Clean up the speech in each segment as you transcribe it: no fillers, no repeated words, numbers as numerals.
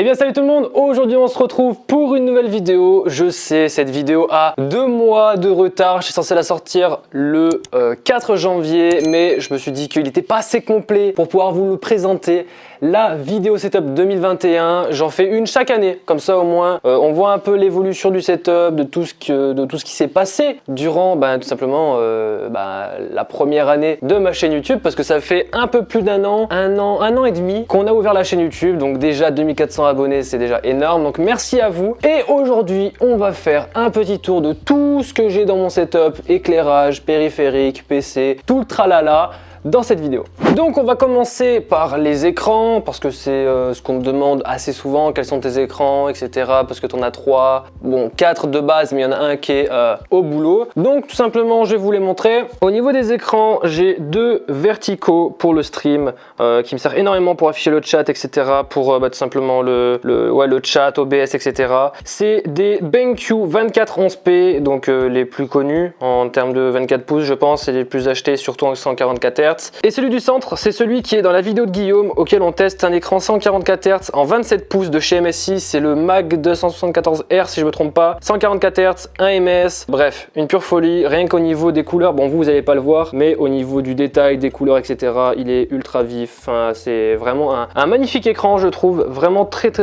Eh bien salut tout le monde, aujourd'hui on se retrouve pour une nouvelle vidéo. Je sais, cette vidéo a 2 mois de retard, je suis censé la sortir le 4 janvier, mais je me suis dit qu'il n'était pas assez complet pour pouvoir vous le présenter. La vidéo setup 2021, j'en fais une chaque année, comme ça au moins on voit un peu l'évolution du setup, de tout ce qui s'est passé durant tout simplement la première année de ma chaîne YouTube, parce que ça fait un peu plus d'un an, un an et demi qu'on a ouvert la chaîne YouTube, donc déjà 2400 abonnés, c'est déjà énorme, donc merci à vous. Et aujourd'hui on va faire un petit tour de tout ce que j'ai dans mon setup, éclairage, périphérique, PC, tout le tralala dans cette vidéo. Donc on va commencer par les écrans, parce que c'est ce qu'on me demande assez souvent, quels sont tes écrans, etc. Parce que tu en as 3, bon 4 de base, mais il y en a un qui est au boulot. Donc tout simplement je vais vous les montrer. Au niveau des écrans, j'ai 2 verticaux pour le stream, qui me servent énormément pour afficher le chat, etc. Pour tout simplement le chat, OBS, etc. C'est des BenQ 2411p, donc les plus connus en termes de 24 pouces je pense, et les plus achetés surtout en 144 Hz. Et celui du centre, c'est celui qui est dans la vidéo de Guillaume, auquel on teste un écran 144 Hz en 27 pouces de chez MSI. C'est le MAG 274R si je me trompe pas. 144 Hz, 1 ms, bref, une pure folie. Rien qu'au niveau des couleurs, bon vous n'allez pas le voir, mais au niveau du détail, des couleurs, etc. il est ultra vif. Enfin, c'est vraiment un magnifique écran, je trouve, vraiment très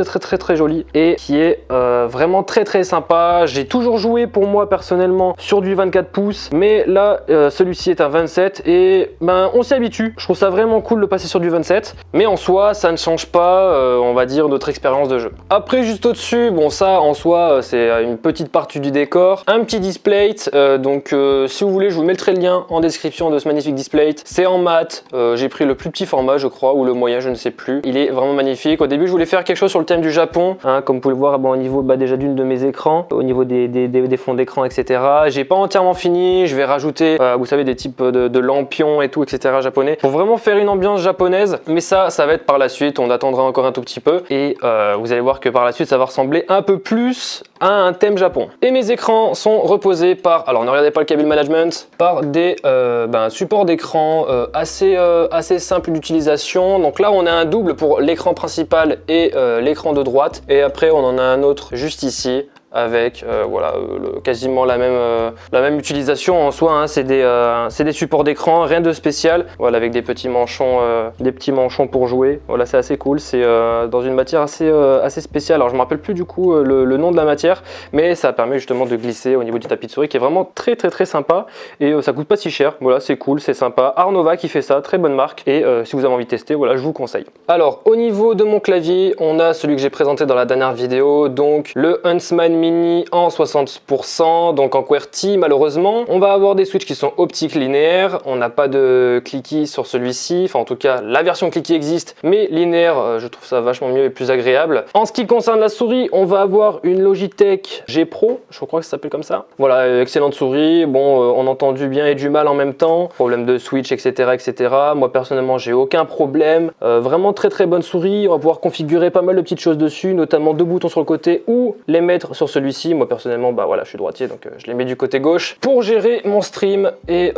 joli, et qui est vraiment très sympa. J'ai toujours joué pour moi personnellement sur du 24 pouces, mais là celui-ci est un 27 et on s'y habitue. Je trouve ça vraiment cool de passer sur du 27, mais en soi ça ne change pas on va dire notre expérience de jeu. Après juste au dessus, bon ça en soi c'est une petite partie du décor, un petit display, donc si vous voulez je vous mettrai le lien en description de ce magnifique display. C'est en mat, j'ai pris le plus petit format je crois, ou le moyen, je ne sais plus. Il est vraiment magnifique. Au début je voulais faire quelque chose sur le thème du Japon, hein, comme vous pouvez le voir au niveau déjà d'une de mes écrans, au niveau des fonds d'écran, etc. J'ai pas entièrement fini, je vais rajouter vous savez des types de lampions et tout, etc. japonais, pour vraiment faire une ambiance japonaise, mais ça va être par la suite, on attendra encore un tout petit peu, et vous allez voir que par la suite ça va ressembler un peu plus à un thème Japon. Et mes écrans sont reposés par, alors ne regardez pas le cable management, par des supports d'écran assez simple d'utilisation. Donc là on a un double pour l'écran principal et l'écran de droite, et après on en a un autre juste ici avec quasiment la même utilisation en soi, hein. C'est des supports d'écran, rien de spécial, voilà, avec des petits manchons pour jouer. Voilà, c'est assez cool, c'est dans une matière assez spéciale. Alors je me rappelle plus du coup le nom de la matière, mais ça permet justement de glisser au niveau du tapis de souris, qui est vraiment très sympa, et ça coûte pas si cher. Voilà, c'est cool, c'est sympa. Arnova qui fait ça, très bonne marque, et si vous avez envie de tester, voilà, je vous conseille. Alors au niveau de mon clavier, on a celui que j'ai présenté dans la dernière vidéo, donc le Huntsman Mini en 60%, donc en QWERTY malheureusement. On va avoir des switches qui sont optiques linéaires, on n'a pas de clicky sur celui-ci, enfin en tout cas la version clicky existe, mais linéaire je trouve ça vachement mieux et plus agréable. En ce qui concerne la souris, on va avoir une Logitech G Pro, je crois que ça s'appelle comme ça. Voilà, excellente souris, bon on entend du bien et du mal en même temps, problème de switch, etc. Moi personnellement j'ai aucun problème, vraiment très bonne souris. On va pouvoir configurer pas mal de petites choses dessus, notamment 2 boutons sur le côté ou les mettre sur celui-ci. Moi personnellement voilà, je suis droitier, donc je les mets du côté gauche pour gérer mon stream, et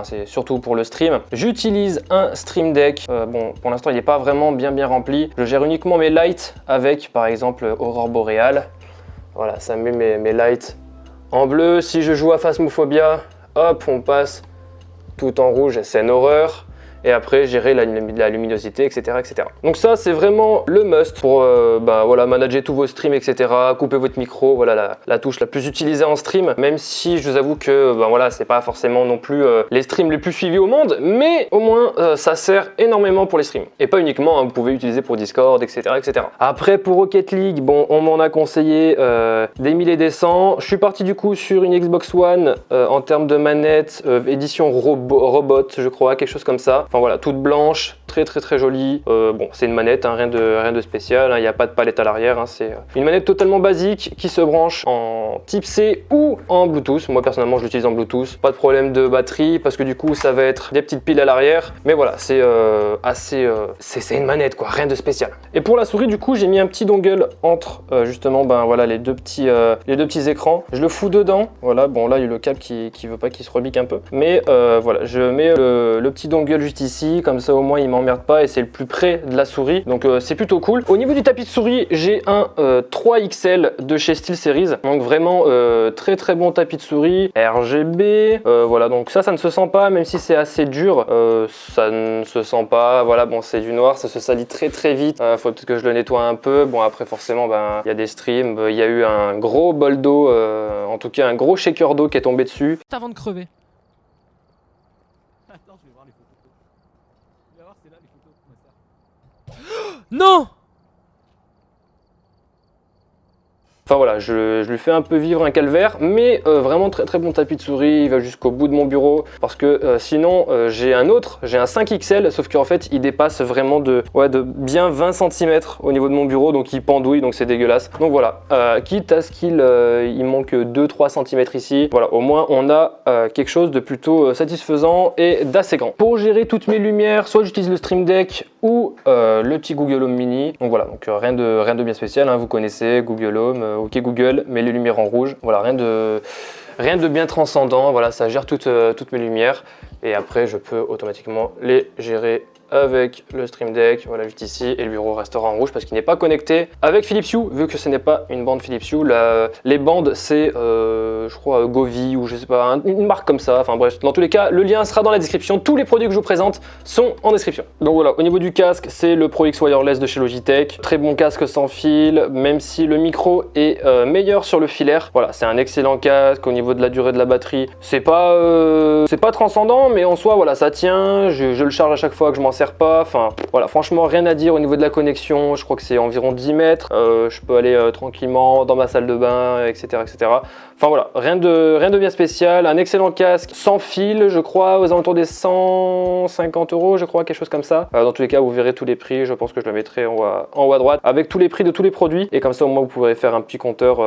c'est surtout pour le stream. J'utilise un Stream Deck, bon pour l'instant il n'est pas vraiment bien rempli. Je gère uniquement mes lights avec par exemple Aurore Boréale. Voilà, ça met mes lights en bleu. Si je joue à Phasmophobia, hop, on passe tout en rouge, c'est une horreur. Et après gérer la luminosité, etc. Donc ça c'est vraiment le must pour manager tous vos streams, etc. Couper votre micro, voilà la touche la plus utilisée en stream, même si je vous avoue que c'est pas forcément non plus les streams les plus suivis au monde, mais au moins ça sert énormément pour les streams, et pas uniquement, hein, vous pouvez utiliser pour Discord, etc. Après pour Rocket League, bon on m'en a conseillé des 1000 et des 100. Je suis parti du coup sur une Xbox One en termes de manette, édition robot je crois, quelque chose comme ça. Enfin voilà, toute blanche, très jolie. Bon, c'est une manette, hein, rien de spécial, il n'y a pas de palette à l'arrière, hein, c'est une manette totalement basique qui se branche en type C ou en Bluetooth. Moi personnellement je l'utilise en Bluetooth, pas de problème de batterie parce que du coup ça va être des petites piles à l'arrière, mais voilà, c'est c'est une manette quoi, rien de spécial. Et pour la souris du coup j'ai mis un petit dongle entre justement les deux petits écrans. Je le fous dedans, voilà, bon là il y a le câble qui veut pas qu'il se rebique un peu, mais voilà, je mets le petit dongle juste ici, comme ça au moins il m'emmerde pas et c'est le plus près de la souris, donc c'est plutôt cool. Au niveau du tapis de souris, j'ai un 3XL de chez SteelSeries, donc vraiment très très bon tapis de souris, RGB, voilà, donc ça ne se sent pas, même si c'est assez dur, ça ne se sent pas, voilà, bon c'est du noir, ça se salit très très vite, faut peut-être que je le nettoie un peu. Bon après forcément ben il y a des streams, il y a eu un gros bol d'eau, en tout cas un gros shaker d'eau qui est tombé dessus. Avant de crever. Attends, je vais voir les photos. Tu vas voir, c'est là les photos. Non! Enfin voilà, je lui fais un peu vivre un calvaire, mais vraiment très très bon tapis de souris, il va jusqu'au bout de mon bureau, parce que sinon j'ai un 5XL, sauf qu'en fait il dépasse vraiment de bien 20 cm au niveau de mon bureau, donc il pendouille, donc c'est dégueulasse. Donc voilà, quitte à ce qu'il il manque 2-3 cm ici, voilà, au moins on a quelque chose de plutôt satisfaisant et d'assez grand. Pour gérer toutes mes lumières, soit j'utilise le Stream Deck ou le petit Google Home Mini, donc voilà, donc rien de bien spécial, hein, vous connaissez Google Home, ok Google, mets les lumières en rouge, voilà, rien de bien transcendant, voilà, ça gère toutes mes lumières et après je peux automatiquement les gérer avec le Stream Deck, voilà, juste ici, et le bureau restera en rouge parce qu'il n'est pas connecté avec Philips Hue, vu que ce n'est pas une bande Philips Hue. Les bandes c'est je crois Govee ou je sais pas, une marque comme ça, enfin bref, dans tous les cas le lien sera dans la description, tous les produits que je vous présente sont en description. Donc voilà, au niveau du casque, c'est le Pro X Wireless de chez Logitech, très bon casque sans fil, même si le micro est meilleur sur le filaire, voilà, c'est un excellent casque. Au niveau de la durée de la batterie, c'est pas transcendant, mais en soi voilà, ça tient, je le charge à chaque fois que je m'en sers pas, enfin voilà, franchement rien à dire. Au niveau de la connexion, je crois que c'est environ 10 mètres, je peux aller tranquillement dans ma salle de bain, etc. Enfin voilà, rien de bien spécial, un excellent casque sans fil, je crois aux alentours des 150 €, je crois, quelque chose comme ça. Dans tous les cas, vous verrez tous les prix, je pense que je le mettrai en haut à droite, avec tous les prix de tous les produits, et comme ça au moins vous pourrez faire un petit compteur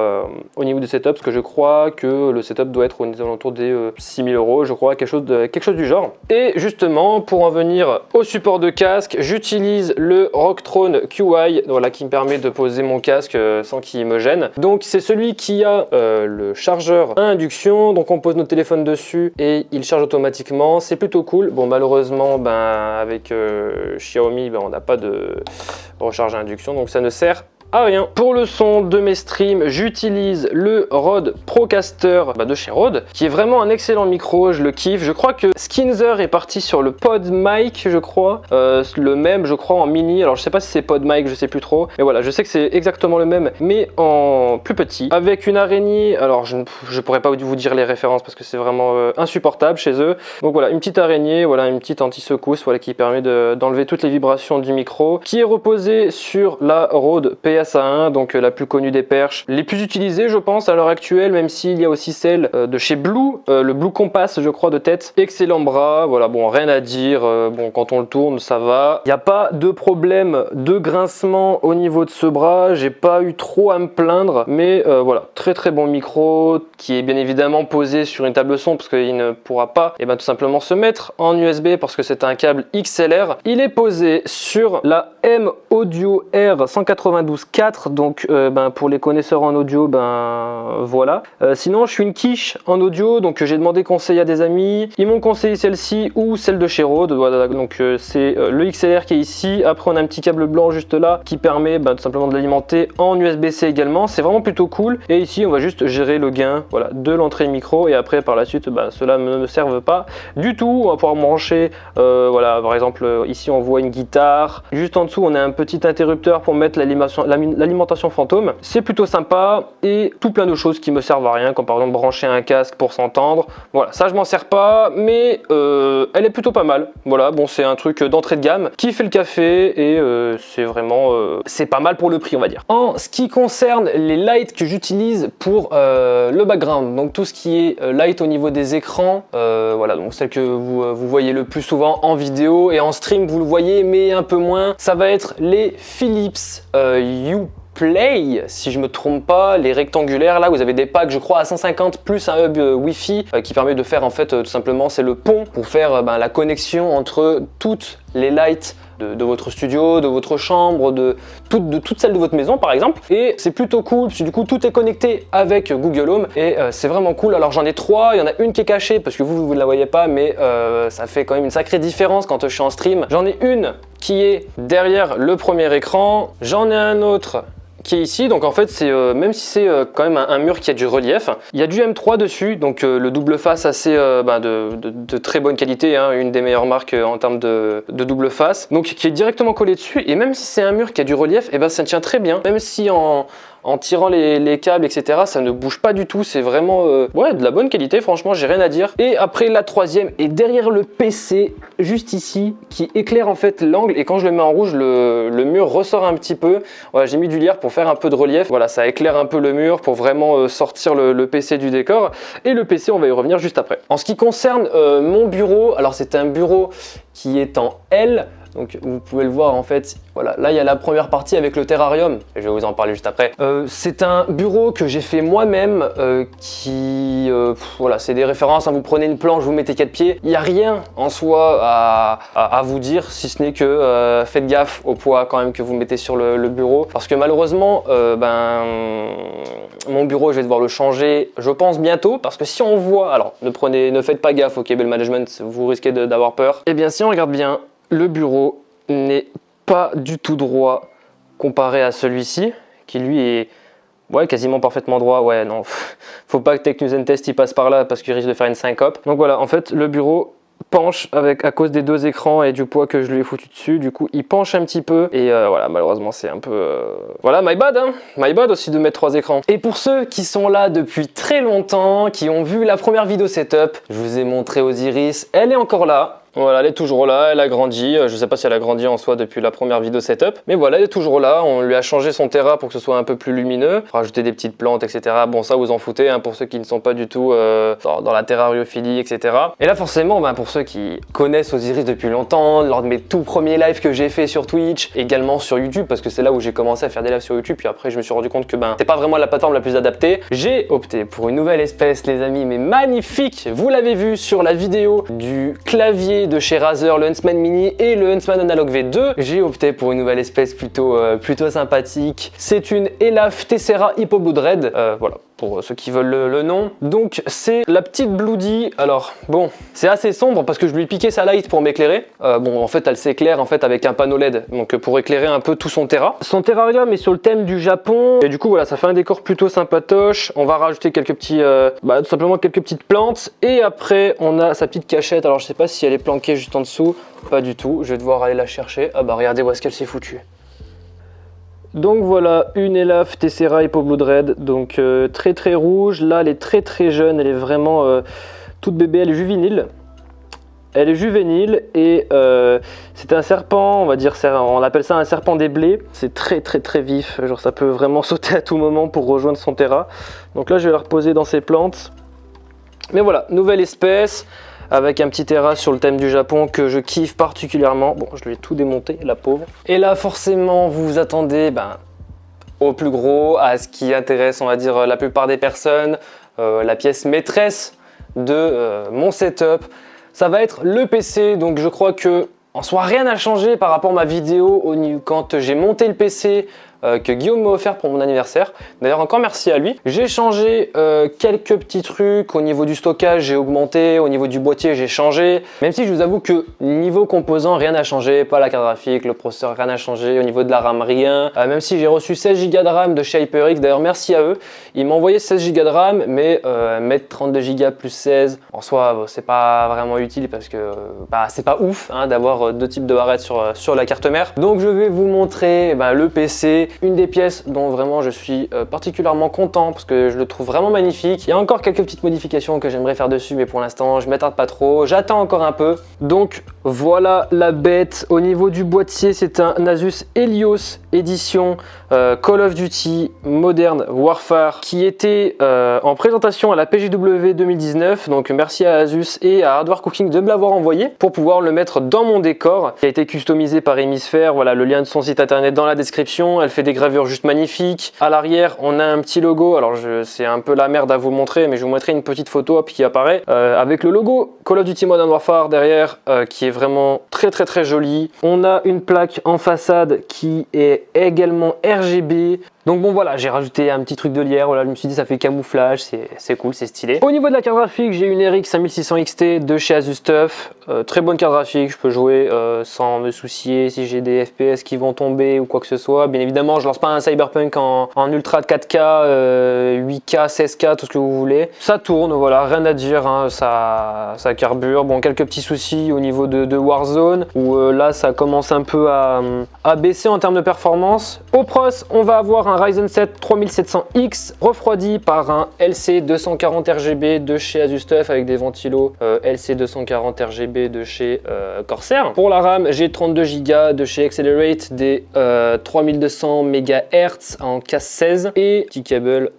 au niveau du setup, parce que je crois que le setup doit être aux alentours des 6000 €, je crois, quelque chose du genre. Et justement, pour en venir au support de casque, j'utilise le Rocktron QI, voilà, qui me permet de poser mon casque sans qu'il me gêne. Donc c'est celui qui a le chargeur à induction, donc on pose notre téléphone dessus et il charge automatiquement, c'est plutôt cool. Bon, malheureusement avec Xiaomi on n'a pas de recharge à induction, donc ça ne sert à rien. Pour le son de mes streams, j'utilise le Rode Procaster de chez Rode, qui est vraiment un excellent micro, je le kiffe. Je crois que Skinzer est parti sur le PodMic, je crois, le même, je crois, en mini. Alors je sais pas si c'est PodMic, je sais plus trop, mais voilà, je sais que c'est exactement le même, mais en plus petit, avec une araignée. Alors je pourrais pas vous dire les références parce que c'est vraiment insupportable chez eux. Donc voilà, une petite araignée, voilà, une petite anti-secousse, voilà, qui permet d'enlever toutes les vibrations du micro, qui est reposée sur la Rode PSA1, donc la plus connue des perches, les plus utilisées je pense à l'heure actuelle, même s'il y a aussi celle de chez Blue, le Blue Compass je crois de tête. Excellent bras, voilà, bon, rien à dire, bon, quand on le tourne ça va. Il n'y a pas de problème de grincement au niveau de ce bras, j'ai pas eu trop à me plaindre, mais voilà, très très bon micro, qui est bien évidemment posé sur une table son parce qu'il ne pourra pas tout simplement se mettre en USB parce que c'est un câble XLR. Il est posé sur la M Audio R192.4, donc pour les connaisseurs en audio, voilà. Sinon je suis une quiche en audio, donc j'ai demandé conseil à des amis, ils m'ont conseillé celle-ci ou celle de chez Rode, voilà, donc c'est le XLR qui est ici. Après on a un petit câble blanc juste là qui permet tout simplement de l'alimenter en USB-C également, c'est vraiment plutôt cool. Et ici on va juste gérer le gain, voilà, de l'entrée micro, et après par la suite cela ne me servent pas du tout. On va pouvoir brancher voilà, par exemple ici on voit une guitare, juste en dessous on a un petit interrupteur pour mettre l'alimentation fantôme, c'est plutôt sympa, et tout plein de choses qui me servent à rien, comme par exemple brancher un casque pour s'entendre. Voilà, ça je m'en sers pas, mais elle est plutôt pas mal. Voilà, bon, c'est un truc d'entrée de gamme qui fait le café, et c'est vraiment c'est pas mal pour le prix, on va dire. En ce qui concerne les lights que j'utilise pour le background, donc tout ce qui est light au niveau des écrans, voilà, donc celle que vous voyez le plus souvent en vidéo, et en stream vous le voyez mais un peu moins, ça va être les Philips Hue Play, si je me trompe pas, les rectangulaires. Là vous avez des packs je crois à 150 plus un hub Wi-Fi qui permet de faire en fait tout simplement, c'est le pont pour faire la connexion entre toutes les lights de votre studio, de votre chambre, de toute celle de votre maison par exemple. Et c'est plutôt cool parce que du coup tout est connecté avec Google Home et c'est vraiment cool. Alors j'en ai 3, il y en a une qui est cachée parce que vous ne la voyez pas, mais ça fait quand même une sacrée différence quand je suis en stream. J'en ai une qui est derrière le premier écran, j'en ai un autre qui est ici, donc en fait c'est même si c'est quand même un mur qui a du relief, il y a du M3 dessus, donc le double face assez de très bonne qualité, hein, une des meilleures marques en termes de double face, donc qui est directement collé dessus. Et même si c'est un mur qui a du relief, et ben ça tient très bien, même si en tirant les câbles etc ça ne bouge pas du tout, c'est vraiment ouais, de la bonne qualité, franchement j'ai rien à dire. Et après la troisième est derrière le PC, juste ici, qui éclaire en fait l'angle, et quand je le mets en rouge le mur ressort un petit peu. Voilà, j'ai mis du lierre pour faire un peu de relief, voilà, ça éclaire un peu le mur pour vraiment sortir le PC du décor. Et le PC on va y revenir juste après. En ce qui concerne mon bureau, alors c'est un bureau qui est en L. Donc vous pouvez le voir en fait, voilà, là il y a la première partie avec le terrarium, et je vais vous en parler juste après. C'est un bureau que j'ai fait moi-même, voilà, c'est des références, hein, vous prenez une planche, vous mettez 4 pieds, il n'y a rien en soi à vous dire, si ce n'est que faites gaffe au poids quand même que vous mettez sur le bureau, parce que malheureusement, mon bureau je vais devoir le changer, je pense bientôt, parce que si on voit, alors ne faites pas gaffe au cable management, vous risquez d'avoir peur. Et bien si on regarde bien, le bureau n'est pas du tout droit comparé à celui-ci, qui lui est ouais, quasiment parfaitement droit. Ouais, non, faut pas que Tech News and Test il passe par là parce qu'il risque de faire une syncope. Donc voilà, en fait, le bureau penche à cause des deux écrans et du poids que je lui ai foutu dessus. Du coup, il penche un petit peu et voilà, malheureusement, c'est un peu... Voilà, my bad, hein, my bad aussi de mettre 3 écrans. Et pour ceux qui sont là depuis très longtemps, qui ont vu la première vidéo setup, je vous ai montré Osiris, elle est encore là. Voilà, elle est toujours là, elle a grandi, je sais pas si elle a grandi en soi depuis la première vidéo setup, mais voilà, elle est toujours là, on lui a changé son terra pour que ce soit un peu plus lumineux, rajouter des petites plantes, etc. Bon, ça vous en foutez, hein, pour ceux qui ne sont pas du tout dans la terrariophilie, etc. Et là forcément, pour ceux qui connaissent Osiris depuis longtemps, lors de mes tout premiers lives que j'ai fait sur Twitch, également sur YouTube, parce que c'est là où j'ai commencé à faire des lives sur YouTube, puis après je me suis rendu compte que c'est pas vraiment la plateforme la plus adaptée, j'ai opté pour une nouvelle espèce, les amis, mais magnifique. Vous l'avez vu sur la vidéo du clavier de chez Razer, le Huntsman Mini et le Huntsman Analog V2, j'ai opté pour une nouvelle espèce plutôt sympathique. C'est une Elaf Tessera Hippo Blue Red, voilà, pour ceux qui veulent le nom. Donc c'est la petite Bloody. Alors bon, c'est assez sombre parce que je lui ai piqué sa light pour m'éclairer. Bon, en fait elle s'éclaire en fait avec un panneau LED, donc pour éclairer un peu tout son terra. Son terrarium est sur le thème du Japon et du coup voilà, ça fait un décor plutôt sympatoche. On va rajouter quelques petits, tout simplement quelques petites plantes, et après on a sa petite cachette. Alors je sais pas si elle est planquée juste en dessous, pas du tout. Je vais devoir aller la chercher. Ah bah regardez où est-ce qu'elle s'est foutue. Donc voilà, une Elaf Tessera Hippo Blue Red, donc très très rouge. Là elle est très très jeune, elle est vraiment toute bébé, elle est juvénile. Elle est juvénile et c'est un serpent, on va dire, on appelle ça un serpent des blés. C'est très très très vif, genre ça peut vraiment sauter à tout moment pour rejoindre son terra. Donc là je vais la reposer dans ses plantes. Mais voilà, nouvelle espèce, avec un petit terra sur le thème du Japon que je kiffe particulièrement. Bon, je lui ai tout démonté, la pauvre. Et là, forcément, vous vous attendez au plus gros, à ce qui intéresse, on va dire, la plupart des personnes, la pièce maîtresse de mon setup. Ça va être le PC, donc je crois que en soi, rien n'a changé par rapport à ma vidéo quand j'ai monté le PC que Guillaume m'a offert pour mon anniversaire. D'ailleurs, encore merci à lui. J'ai changé quelques petits trucs. Au niveau du stockage, j'ai augmenté. Au niveau du boîtier, j'ai changé. Même si je vous avoue que niveau composant, rien n'a changé. Pas la carte graphique, le processeur, rien n'a changé. Au niveau de la RAM, rien. Même si j'ai reçu 16 Go de RAM de chez HyperX. D'ailleurs, merci à eux. Ils m'ont envoyé 16 Go de RAM, mais mettre 32 Go plus 16, en soi, c'est pas vraiment utile parce que c'est pas ouf d'avoir deux types de barrettes sur la carte mère. Donc, je vais vous montrer le PC. Une des pièces dont vraiment je suis particulièrement content parce que je le trouve vraiment magnifique. Il y a encore quelques petites modifications que j'aimerais faire dessus, mais pour l'instant je m'attarde pas trop, j'attends encore un peu. Donc voilà la bête. Au niveau du boîtier, c'est un Asus Helios édition Call of Duty Modern Warfare qui était en présentation à la PGW 2019. Donc merci à Asus et à Hardware Cooking de me l'avoir envoyé pour pouvoir le mettre dans mon décor, qui a été customisé par Hémisphère. Voilà, le lien de son site internet dans la description. Elle fait des gravures juste magnifiques. À l'arrière, on a un petit logo. Alors c'est un peu la merde à vous montrer, mais je vous montrerai une petite photo qui apparaît avec le logo Call of Duty Modern Warfare derrière, qui est vraiment très joli. On a une plaque en façade qui est également RGB. Donc bon voilà, j'ai rajouté un petit truc de lierre, voilà, je me suis dit ça fait camouflage, c'est cool, c'est stylé. Au niveau de la carte graphique, j'ai une RX 5600 XT de chez Asus TUF, très bonne carte graphique, je peux jouer sans me soucier si j'ai des FPS qui vont tomber ou quoi que ce soit. Bien évidemment, je lance pas un Cyberpunk en ultra de 4K, 8K, 16K, tout ce que vous voulez. Ça tourne, voilà, rien à dire, hein, ça carbure. Bon, quelques petits soucis au niveau de Warzone, où là ça commence un peu à baisser en termes de performance. Au pros, on va avoir un Ryzen 7 3700X refroidi par un LC240 RGB de chez Asus TUF avec des ventilos LC240 RGB de chez Corsair. Pour la RAM, j'ai 32 Go de chez Accelerate, des 3200 MHz en casse 16 et petit câble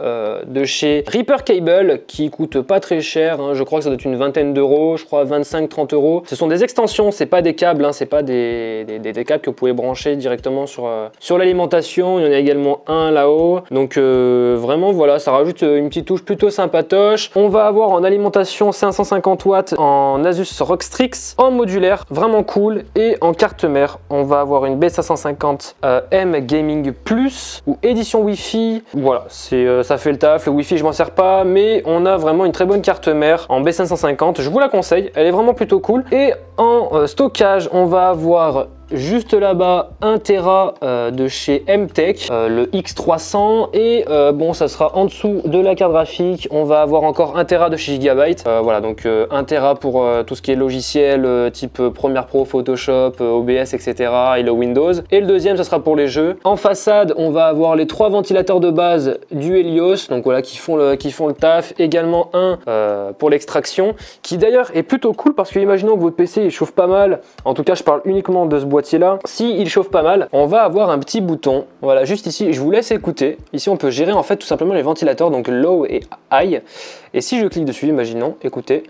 de chez Reaper Cable qui coûte pas très cher, hein, je crois que ça doit être une vingtaine d'euros, je crois 25-30 euros. Ce sont des extensions, c'est pas des câbles, hein, c'est pas des câbles que vous pouvez brancher directement sur l'alimentation. Il y en a également un là-haut, donc vraiment voilà, ça rajoute une petite touche plutôt sympatoche. On va avoir en alimentation 550 watts en Asus ROG Strix en modulaire, vraiment cool. Et en carte mère, on va avoir une B550 M Gaming Plus ou édition Wi-Fi. Voilà, ça fait le taf. Le Wi-Fi, je m'en sers pas, mais on a vraiment une très bonne carte mère en B550. Je vous la conseille, elle est vraiment plutôt cool. Et en stockage, on va avoir juste là-bas 1 Tera de chez MTech, le X300, et bon, ça sera en dessous de la carte graphique. On va avoir encore 1 Tera de chez Gigabyte, voilà, donc 1 Tera pour tout ce qui est logiciel type Premiere Pro, Photoshop, OBS, etc. et le Windows. Et le deuxième, ça sera pour les jeux. En façade, on va avoir les 3 ventilateurs de base du Helios, donc voilà, qui font le taf. Également un pour l'extraction, qui d'ailleurs est plutôt cool parce que imaginons que votre PC il chauffe pas mal. En tout cas, je parle uniquement de ce boîtier là. Si il chauffe pas mal, on va avoir un petit bouton, voilà, juste ici. Je vous laisse écouter. Ici, on peut gérer en fait tout simplement les ventilateurs, donc low et high. Et si je clique dessus, imaginons, écoutez.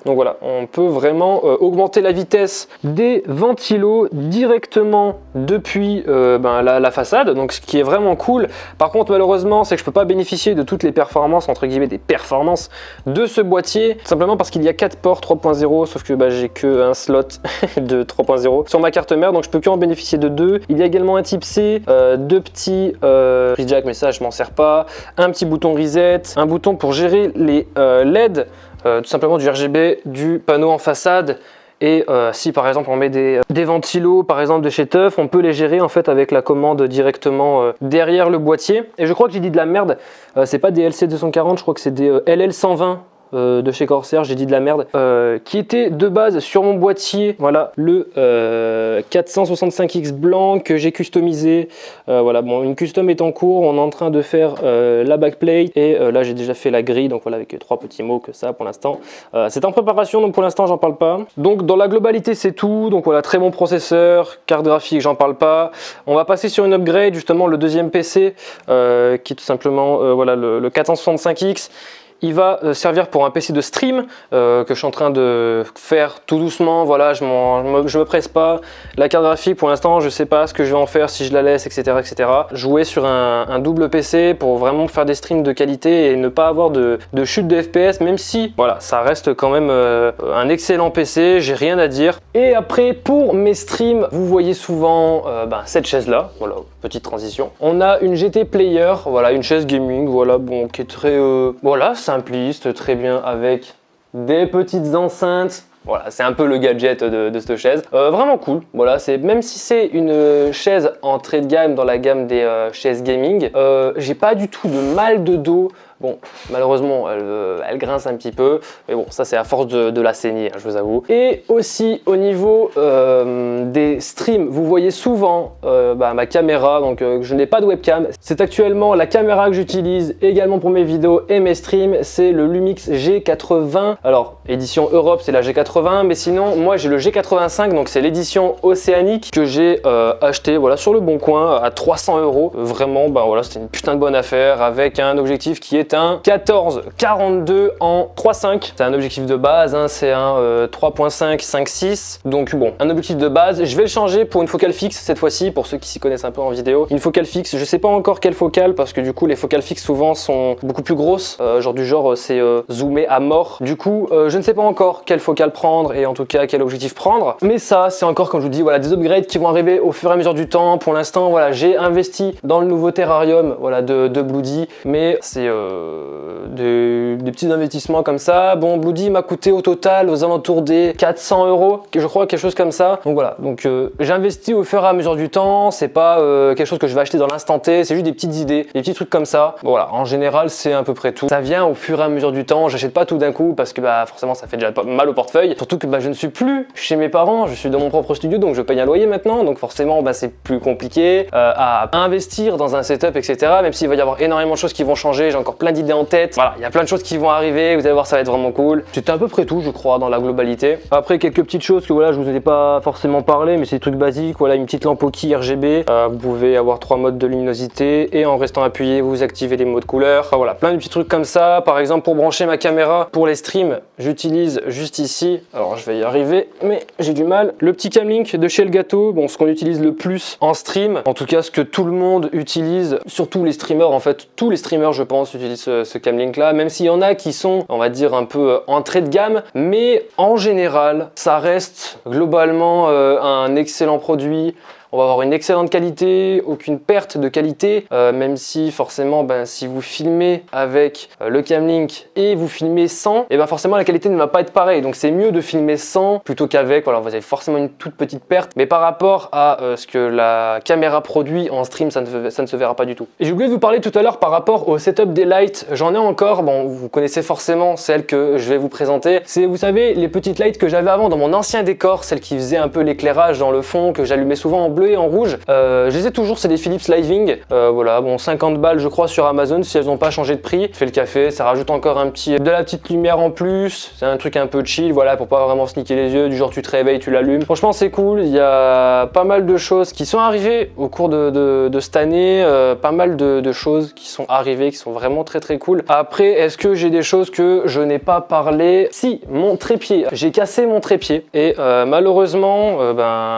Donc voilà, on peut vraiment augmenter la vitesse des ventilos directement depuis la façade, donc ce qui est vraiment cool. Par contre, malheureusement, c'est que je peux pas bénéficier de toutes les performances, entre guillemets, des performances de ce boîtier, simplement parce qu'il y a 4 ports 3.0, sauf que j'ai que un slot de 3.0 sur ma carte mère, donc je peux que en bénéficier de 2. Il y a également un type C, 2 petits prise jack, mais ça je m'en sers pas, un petit bouton reset, un bouton pour gérer les LED, tout simplement du RGB, du panneau en façade. Et si par exemple on met des ventilos par exemple de chez TUF, on peut les gérer en fait avec la commande directement derrière le boîtier. Et je crois que j'ai dit de la merde, c'est pas des LC240, je crois que c'est des LL120 de chez Corsair, j'ai dit de la merde, qui était de base sur mon boîtier, voilà, le 465X blanc que j'ai customisé. Voilà, bon, une custom est en cours, on est en train de faire la backplate et là j'ai déjà fait la grille, donc voilà, avec 3 petits mots que ça pour l'instant. C'est en préparation, donc pour l'instant j'en parle pas. Donc dans la globalité c'est tout, donc voilà, très bon processeur, carte graphique j'en parle pas. On va passer sur une upgrade, justement le deuxième PC qui est tout simplement voilà, le 465X. Il va servir pour un PC de stream que je suis en train de faire tout doucement. Voilà, je me presse pas. La carte graphique, pour l'instant, je sais pas ce que je vais en faire, si je la laisse, etc. etc. Jouer sur un double PC pour vraiment faire des streams de qualité et ne pas avoir de chute de FPS, même si, voilà, ça reste quand même un excellent PC, j'ai rien à dire. Et après, pour mes streams, vous voyez souvent cette chaise-là. Voilà, petite transition. On a une GT Player, voilà, une chaise gaming, voilà, bon, qui est très, voilà, simpliste, très bien, avec des petites enceintes. Voilà, c'est un peu le gadget de cette chaise. Vraiment cool. Voilà, même si c'est une chaise entrée de gamme dans la gamme des chaises gaming, j'ai pas du tout de mal de dos. Bon, malheureusement, elle grince un petit peu, mais bon, ça c'est à force de la saigner, je vous avoue. Et aussi au niveau des streams, vous voyez souvent ma caméra, donc je n'ai pas de webcam. C'est actuellement la caméra que j'utilise également pour mes vidéos et mes streams, c'est le Lumix G80. Alors, édition Europe, c'est la G80, mais sinon, moi j'ai le G85, donc c'est l'édition océanique que j'ai acheté, voilà, sur le bon coin à 300 €. Vraiment, voilà, c'était une putain de bonne affaire avec un objectif qui est est un 14-42 en 3.5. C'est un objectif de base, hein, c'est un 3.5 5.6. Donc bon, un objectif de base. Je vais le changer pour une focale fixe cette fois-ci, pour ceux qui s'y connaissent un peu en vidéo. Une focale fixe, je sais pas encore quelle focale, parce que du coup les focales fixes souvent sont beaucoup plus grosses, genre c'est zoomé à mort. Du coup, je ne sais pas encore quelle focale prendre et en tout cas quel objectif prendre. Mais ça, c'est encore, comme je vous dis, voilà, des upgrades qui vont arriver au fur et à mesure du temps. Pour l'instant, voilà, j'ai investi dans le nouveau terrarium, voilà, de Bloody, mais c'est des petits investissements comme ça. Bon, Bloody m'a coûté au total aux alentours des 400 €, je crois, quelque chose comme ça. Donc voilà, donc j'investis au fur et à mesure du temps. C'est pas quelque chose que je vais acheter dans l'instant T, c'est juste des petites idées, des petits trucs comme ça. Bon, voilà, en général, c'est à peu près tout. Ça vient au fur et à mesure du temps. J'achète pas tout d'un coup parce que bah forcément ça fait déjà mal au portefeuille. Surtout que bah je ne suis plus chez mes parents, je suis dans mon propre studio, donc je paye un loyer maintenant. Donc forcément bah c'est plus compliqué à investir dans un setup, etc. Même s'il va y avoir énormément de choses qui vont changer, j'ai encore plein d'idées en tête. Voilà, il y a plein de choses qui vont arriver. Vous allez voir, ça va être vraiment cool. C'était à peu près tout, je crois, dans la globalité. Après quelques petites choses que voilà, je vous ai pas forcément parlé, mais c'est des trucs basiques. Voilà, une petite lampe Oki RGB. Vous pouvez avoir 3 modes de luminosité et en restant appuyé, vous activez les modes couleurs. Enfin, voilà, plein de petits trucs comme ça. Par exemple, pour brancher ma caméra pour les streams, j'utilise juste ici. Alors, je vais y arriver, mais j'ai du mal. Le petit Camlink de chez Elgato, bon, ce qu'on utilise le plus en stream, en tout cas, ce que tout le monde utilise, surtout les streamers, en fait, tous les streamers, je pense, utilisent ce Camlink là, même s'il y en a qui sont, on va dire, un peu entrée de gamme, mais en général, ça reste globalement un excellent produit. On va avoir une excellente qualité, aucune perte de qualité, même si forcément si vous filmez avec le Camlink et vous filmez sans, et forcément la qualité ne va pas être pareille. Donc c'est mieux de filmer sans plutôt qu'avec. Voilà, vous avez forcément une toute petite perte, mais par rapport à ce que la caméra produit en stream, ça ne se verra pas du tout. Et j'ai oublié de vous parler tout à l'heure par rapport au setup des lights. J'en ai encore, bon, vous connaissez forcément celle que je vais vous présenter. C'est, vous savez, les petites lights que j'avais avant dans mon ancien décor, celles qui faisaient un peu l'éclairage dans le fond, que j'allumais souvent en bleu et en rouge. Je les ai toujours, c'est des Philips Living. Voilà, bon, 50 balles je crois sur Amazon si elles n'ont pas changé de prix. Je fais le café, ça rajoute encore de la petite lumière en plus. C'est un truc un peu chill, voilà, pour pas vraiment se niquer les yeux. Du genre tu te réveilles, tu l'allumes. Franchement c'est cool. Il y a pas mal de choses qui sont arrivées au cours de cette année. Pas mal de choses qui sont arrivées, qui sont vraiment très très cool. Après, est-ce que j'ai des choses que je n'ai pas parlé? Si, mon trépied. J'ai cassé mon trépied et malheureusement,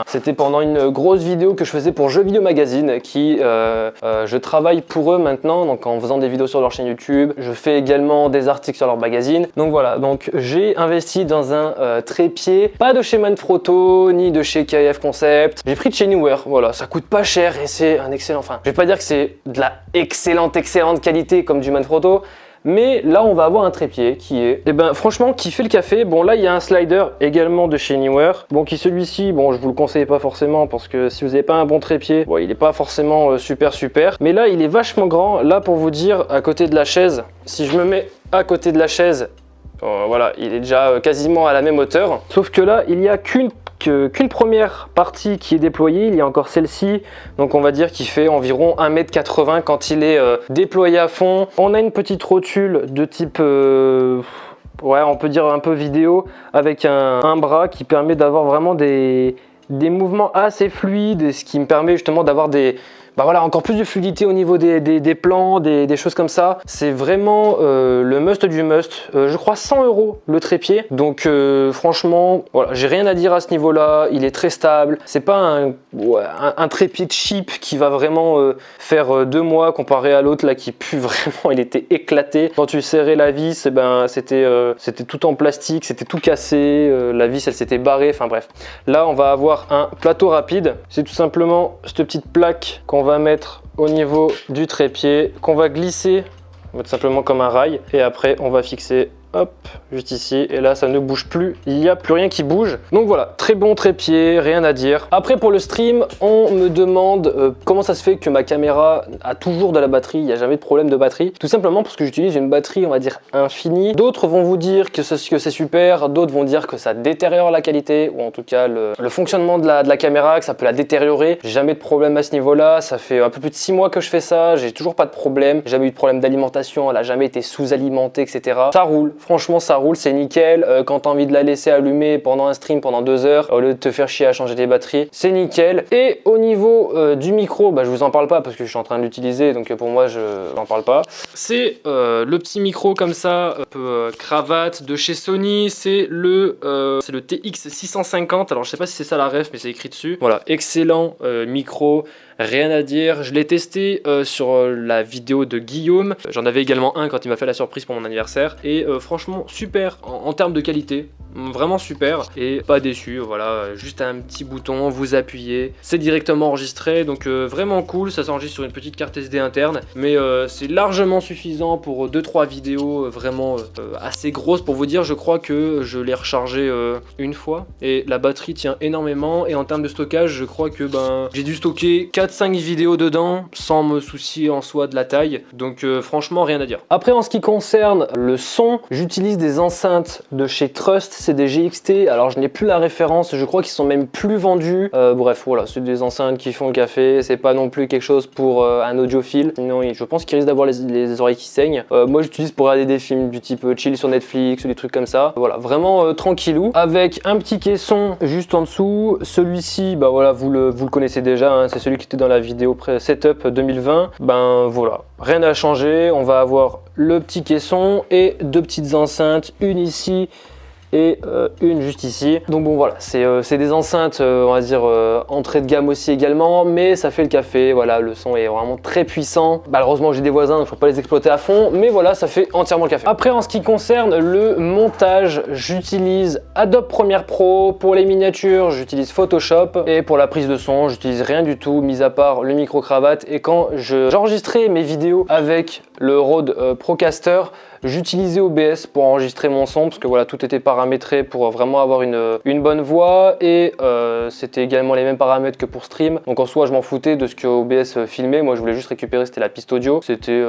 c'était pendant une grosse vidéo que je faisais pour Jeux Vidéo Magazine, je travaille pour eux maintenant, donc en faisant des vidéos sur leur chaîne YouTube. Je fais également des articles sur leur magazine. Donc voilà, donc j'ai investi dans un trépied, pas de chez Manfrotto ni de chez KF Concept. J'ai pris de chez Neewer. Voilà, ça coûte pas cher et c'est un excellent. Enfin, je vais pas dire que c'est de la excellente qualité comme du Manfrotto. Mais là, on va avoir un trépied qui est, franchement, qui fait le café. Bon, là, il y a un slider également de chez Neewer. Bon, qui celui-ci, bon, je vous le conseille pas forcément parce que si vous n'avez pas un bon trépied, bon, il est pas forcément super. Mais là, il est vachement grand. Là, pour vous dire, à côté de la chaise, si je me mets à côté de la chaise, voilà, il est déjà quasiment à la même hauteur. Sauf que là, il n'y a qu'une première partie qui est déployée, il y a encore celle-ci, donc on va dire qu'il fait environ 1,80 m quand il est déployé à fond. On a une petite rotule de type, ouais, on peut dire un peu vidéo, avec un bras qui permet d'avoir vraiment des mouvements assez fluides, ce qui me permet justement d'avoir voilà, encore plus de fluidité au niveau des plans, des choses comme ça. C'est vraiment le must du must. Je crois 100 € le trépied. Donc franchement, voilà, j'ai rien à dire à ce niveau-là. Il est très stable. C'est pas un trépied cheap qui va vraiment faire 2 mois comparé à l'autre là qui pue vraiment. Il était éclaté. Quand tu serrais la vis, c'était tout en plastique, c'était tout cassé. La vis, elle s'était barrée. Enfin bref. Là, on va avoir un plateau rapide. C'est tout simplement cette petite plaque qu'on va mettre au niveau du trépied, qu'on va glisser, on va mettre simplement comme un rail, et après on va fixer, hop, juste ici, et là ça ne bouge plus, il n'y a plus rien qui bouge. Donc voilà, très bon trépied, rien à dire. Après pour le stream, on me demande comment ça se fait que ma caméra a toujours de la batterie, il n'y a jamais de problème de batterie. Tout simplement parce que j'utilise une batterie, on va dire, infinie. D'autres vont vous dire que c'est super, d'autres vont dire que ça détériore la qualité, ou en tout cas le fonctionnement de la caméra, que ça peut la détériorer. J'ai jamais de problème à ce niveau-là, ça fait un peu plus de 6 mois que je fais ça, j'ai toujours pas de problème, j'ai jamais eu de problème d'alimentation, elle a jamais été sous-alimentée, etc. Ça roule. franchement ça roule, c'est nickel. Quand tu as envie de la laisser allumer pendant un stream pendant 2 heures, au lieu de te faire chier à changer tes batteries, c'est nickel. Et au niveau du micro, bah, je vous en parle pas parce que je suis en train de l'utiliser, donc pour moi je n'en parle pas. C'est le petit micro comme ça, un peu cravate de chez Sony, c'est le TX650, alors je sais pas si c'est ça la ref mais c'est écrit dessus. Voilà, excellent micro. Rien à dire, je l'ai testé sur la vidéo de Guillaume, j'en avais également un quand il m'a fait la surprise pour mon anniversaire et franchement super en termes de qualité, vraiment super et pas déçu, voilà, juste un petit bouton, vous appuyez, c'est directement enregistré donc vraiment cool, ça s'enregistre sur une petite carte SD interne mais c'est largement suffisant pour 2-3 vidéos vraiment assez grosses. Pour vous dire, je crois que je l'ai rechargé une fois et la batterie tient énormément et en termes de stockage je crois que j'ai dû stocker 4-5 vidéos dedans sans me soucier en soi de la taille, donc franchement rien à dire. Après en ce qui concerne le son, j'utilise des enceintes de chez Trust, c'est des GXT, alors je n'ai plus la référence, je crois qu'ils sont même plus vendus, bref voilà, c'est des enceintes qui font le café, c'est pas non plus quelque chose pour un audiophile, sinon je pense qu'ils risquent d'avoir les oreilles qui saignent. Moi j'utilise pour regarder des films du type chill sur Netflix ou des trucs comme ça, voilà, vraiment tranquillou, avec un petit caisson juste en dessous. Celui-ci, bah voilà, vous le connaissez déjà, hein, c'est celui qui était dans la vidéo setup 2020, voilà, rien à changer, on va avoir le petit caisson et 2 petites enceintes, une ici et une juste ici. Donc bon voilà, c'est des enceintes on va dire entrée de gamme aussi également, mais ça fait le café, voilà, le son est vraiment très puissant. Malheureusement j'ai des voisins donc je ne peux pas les exploiter à fond, mais voilà, ça fait entièrement le café. Après en ce qui concerne le montage, j'utilise Adobe Premiere Pro, pour les miniatures j'utilise Photoshop et pour la prise de son j'utilise rien du tout mis à part le micro cravate. Et quand j'enregistrais mes vidéos avec le Rode Procaster, j'utilisais OBS pour enregistrer mon son parce que voilà, tout était paramétré pour vraiment avoir une bonne voix et c'était également les mêmes paramètres que pour stream. Donc en soi je m'en foutais de ce que OBS filmait, moi je voulais juste récupérer, c'était la piste audio, c'était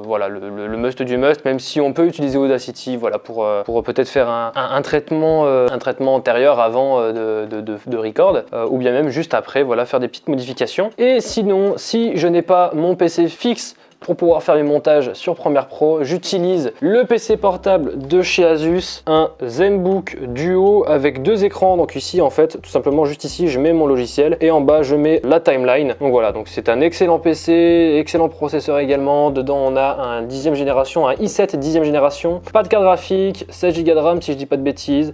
voilà le must du must, même si on peut utiliser Audacity voilà, pour peut-être faire un traitement antérieur avant de record ou bien même juste après, voilà, faire des petites modifications. Et sinon, si je n'ai pas mon PC fixe pour pouvoir faire mes montages sur Premiere Pro, j'utilise le PC portable de chez Asus, un ZenBook Duo avec 2 écrans. Donc ici en fait, tout simplement juste ici, je mets mon logiciel et en bas je mets la timeline. Donc voilà, donc c'est un excellent PC, excellent processeur également. Dedans on a un 10e génération, un i7 10e génération, pas de carte graphique, 16 Go de RAM si je dis pas de bêtises.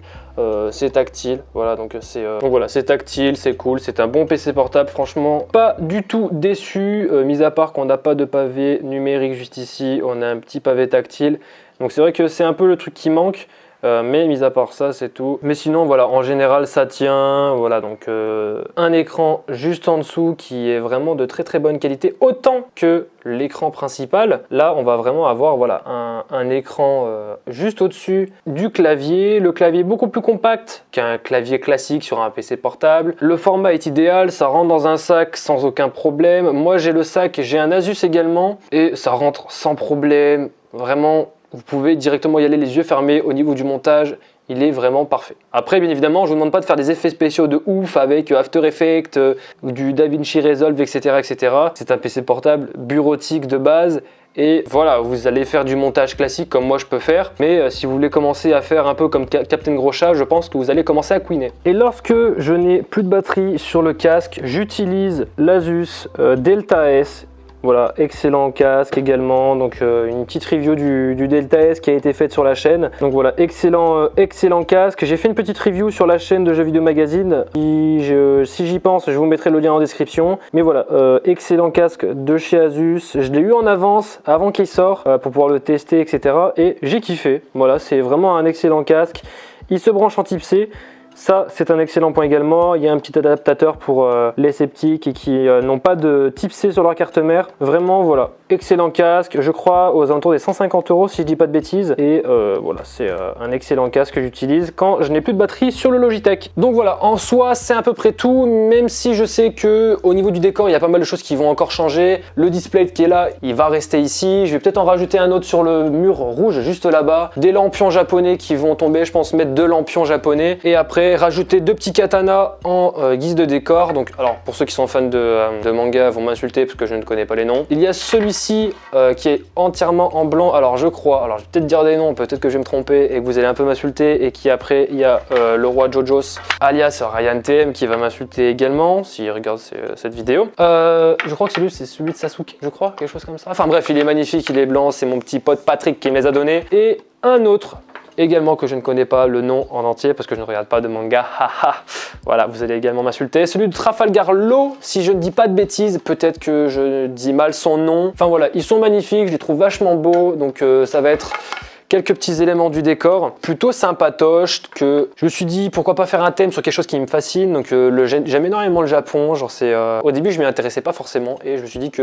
C'est tactile, voilà, donc c'est tactile, c'est cool, c'est un bon PC portable, franchement pas du tout déçu, mis à part qu'on n'a pas de pavé numérique juste ici, on a un petit pavé tactile, donc c'est vrai que c'est un peu le truc qui manque. Mais mis à part ça c'est tout, mais sinon voilà, en général ça tient, voilà, donc un écran juste en dessous qui est vraiment de très très bonne qualité, autant que l'écran principal. Là on va vraiment avoir voilà un écran juste au-dessus du clavier, le clavier est beaucoup plus compact qu'un clavier classique sur un PC portable, le format est idéal, ça rentre dans un sac sans aucun problème. Moi j'ai le sac, j'ai un Asus également et ça rentre sans problème, vraiment. Vous pouvez directement y aller les yeux fermés. Au niveau du montage, il est vraiment parfait. Après, bien évidemment, je ne vous demande pas de faire des effets spéciaux de ouf avec After Effects, du DaVinci Resolve, etc. etc. C'est un PC portable bureautique de base. Et voilà, vous allez faire du montage classique comme moi je peux faire. Mais si vous voulez commencer à faire un peu comme Captain Groschat, je pense que vous allez commencer à couiner. Et lorsque je n'ai plus de batterie sur le casque, j'utilise l'Asus Delta S. Voilà, excellent casque également, donc une petite review du Delta S qui a été faite sur la chaîne. Donc voilà, excellent casque. J'ai fait une petite review sur la chaîne de Jeux Vidéo Magazine. Si j'y pense, je vous mettrai le lien en description. Mais voilà, excellent casque de chez Asus. Je l'ai eu en avance avant qu'il sorte pour pouvoir le tester, etc. Et j'ai kiffé. Voilà, c'est vraiment un excellent casque. Il se branche en type C. Ça, c'est un excellent point également. Il y a un petit adaptateur pour les sceptiques et qui n'ont pas de type C sur leur carte mère. Vraiment, voilà, excellent casque. Je crois aux alentours des 150 € si je dis pas de bêtises. Et voilà, c'est un excellent casque que j'utilise quand je n'ai plus de batterie sur le Logitech. Donc voilà, en soi, c'est à peu près tout. Même si je sais que au niveau du décor, il y a pas mal de choses qui vont encore changer. Le display qui est là, il va rester ici. Je vais peut-être en rajouter un autre sur le mur rouge juste là-bas. Des lampions japonais qui vont tomber. Je pense mettre 2 lampions japonais. Et après, j'aurais rajouté 2 petits katanas en guise de décor. Donc, alors pour ceux qui sont fans de manga vont m'insulter parce que je ne connais pas les noms. Il y a celui-ci qui est entièrement en blanc. Alors je crois, alors je vais peut-être dire des noms, peut-être que je vais me tromper et que vous allez un peu m'insulter. Et qui après, il y a le roi Jojos, alias Ryan TM, qui va m'insulter également s'il regarde cette vidéo. Je crois que c'est celui de Sasuke, je crois, quelque chose comme ça. Enfin bref, il est magnifique, il est blanc, c'est mon petit pote Patrick qui me les a donnés. Et un autre également que je ne connais pas le nom en entier parce que je ne regarde pas de manga, haha. Voilà, vous allez également m'insulter. Celui de Trafalgar Law, si je ne dis pas de bêtises, peut-être que je dis mal son nom. Enfin voilà, ils sont magnifiques, je les trouve vachement beaux, donc ça va être quelques petits éléments du décor, plutôt sympatoche, que je me suis dit pourquoi pas faire un thème sur quelque chose qui me fascine. Donc j'aime énormément le Japon, genre au début je m'y intéressais pas forcément et je me suis dit que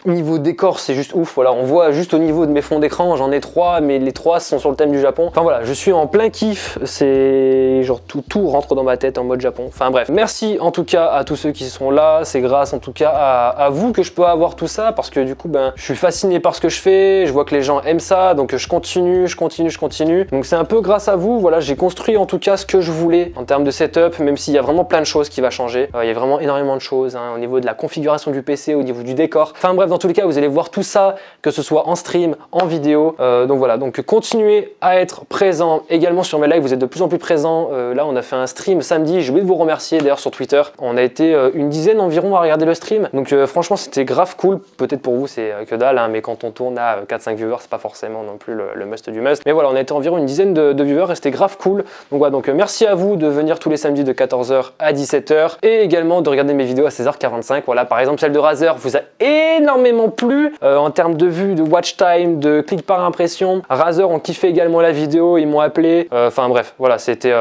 niveau décor c'est juste ouf, voilà, on voit juste au niveau de mes fonds d'écran, j'en ai 3 mais les 3 sont sur le thème du Japon. Enfin voilà, je suis en plein kiff, c'est genre tout rentre dans ma tête en mode Japon. Enfin bref, merci en tout cas à tous ceux qui sont là, c'est grâce en tout cas à vous que je peux avoir tout ça parce que du coup je suis fasciné par ce que je fais, je vois que les gens aiment ça, donc je continue. Donc c'est un peu grâce à vous, voilà, j'ai construit en tout cas ce que je voulais en termes de setup, même s'il y a vraiment plein de choses qui vont changer. Il y a vraiment énormément de choses au niveau de la configuration du PC, au niveau du décor. Enfin bref, dans tous les cas, vous allez voir tout ça, que ce soit en stream, en vidéo. Donc voilà, donc continuez à être présent également sur mes lives, vous êtes de plus en plus présents. Là, on a fait un stream samedi, j'ai oublié de vous remercier d'ailleurs sur Twitter. On a été une dizaine environ à regarder le stream, donc franchement, c'était grave cool. Peut-être pour vous, c'est que dalle, mais quand on tourne à 4-5 viewers, c'est pas forcément non plus le must du must. Mais voilà, on a été environ une dizaine de viewers et c'était grave cool. Donc voilà, donc merci à vous de venir tous les samedis de 14h à 17h et également de regarder mes vidéos à 16h45. Voilà, par exemple, celle de Razer vous a énormément plu en termes de vues, de watch time, de clics par impression. Razer ont kiffé également la vidéo, ils m'ont appelé. Enfin bref, voilà, c'était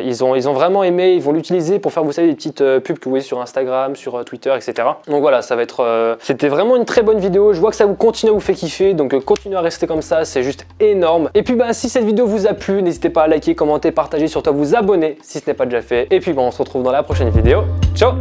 ils ont vraiment aimé, ils vont l'utiliser pour faire, vous savez, des petites pubs que vous voyez sur Instagram, sur Twitter, etc. Donc voilà, ça va être c'était vraiment une très bonne vidéo. Je vois que ça vous continue à vous faire kiffer, donc continuez à rester comme ça, c'est juste énorme. Et puis si cette vidéo vous a plu, n'hésitez pas à liker, commenter, partager, surtout à vous abonner si ce n'est pas déjà fait. Et puis on se retrouve dans la prochaine vidéo. Ciao!